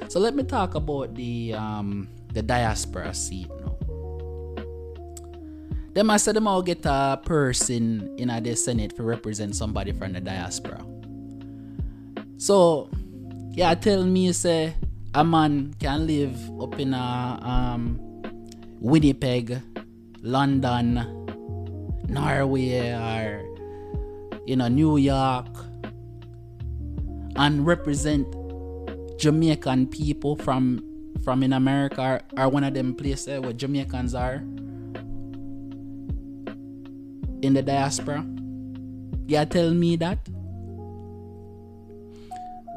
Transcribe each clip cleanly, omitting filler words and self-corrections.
So let me talk about the diaspora seat now. Them I said them all get a person in the Senate to represent somebody from the diaspora. So yeah, tell me say a man can live up in a Winnipeg, London, Norway, or New York, and represent Jamaican people from in America, or one of them places where Jamaicans are in the diaspora. Yeah, tell me that.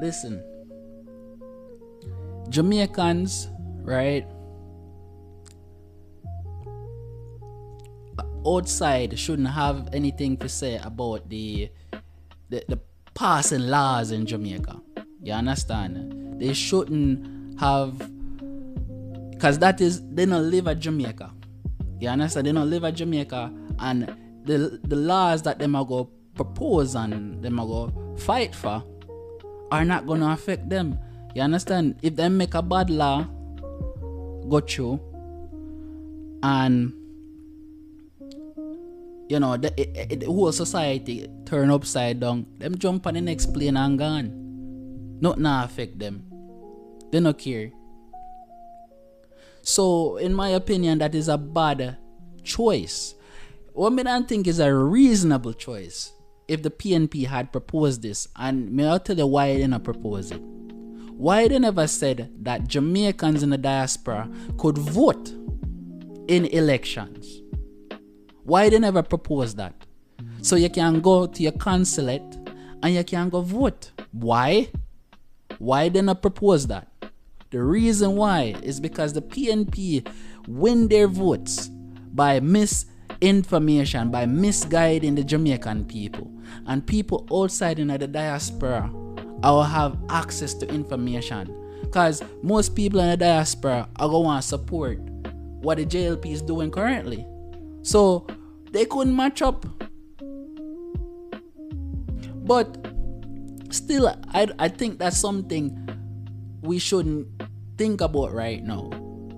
Listen, Jamaicans, right, outside shouldn't have anything to say about the passing laws in Jamaica. You understand? They shouldn't have, because they don't live at Jamaica. You understand? They don't live at Jamaica, and the laws that them are going to propose and them are going to fight for are not going to affect them. You understand? If they make a bad law go through, and the whole society turn upside down, them jump on the next plane and gone. Nothing affect them. They don't care. So in my opinion, that is a bad choice. What I don't think is a reasonable choice if the PNP had proposed this, and I'll tell you why they didn't propose it. Why they never said that Jamaicans in the diaspora could vote in elections? Why they never proposed that? So you can go to your consulate and you can go vote. Why? Why they not propose that? The reason why is because the PNP win their votes by misinformation, by misguiding the Jamaican people. And people outside in the diaspora will have access to information. Because most people in the diaspora are going to support what the JLP is doing currently. So they couldn't match up. But still, I think that's something we shouldn't think about right now.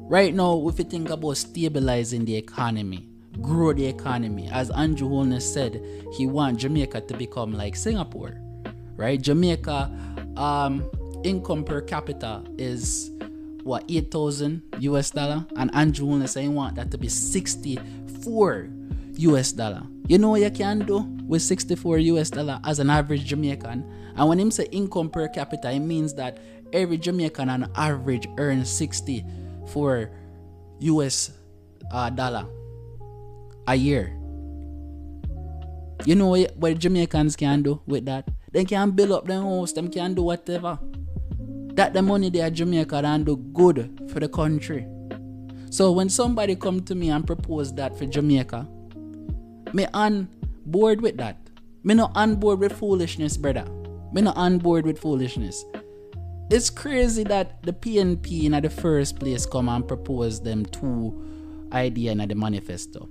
Right now, if you think about stabilizing the economy, grow the economy, as Andrew Holness said, he wants Jamaica to become like Singapore, right? Jamaica income per capita is what, $8,000 US, and Andrew Holness said he want that to be $64 US. You know what you can do with $64 US as an average Jamaican? And when him say income per capita, it means that every Jamaican on average earns $64 US dollar a year. You know what Jamaicans can do with that? They can build up their house, them can do whatever. That the money they are Jamaica and do good for the country. So when somebody come to me and propose that for Jamaica, me on board with that. Me not on board with foolishness, brother. Me not on board with foolishness. It's crazy that the PNP in the first place come and propose them two ideas in the manifesto.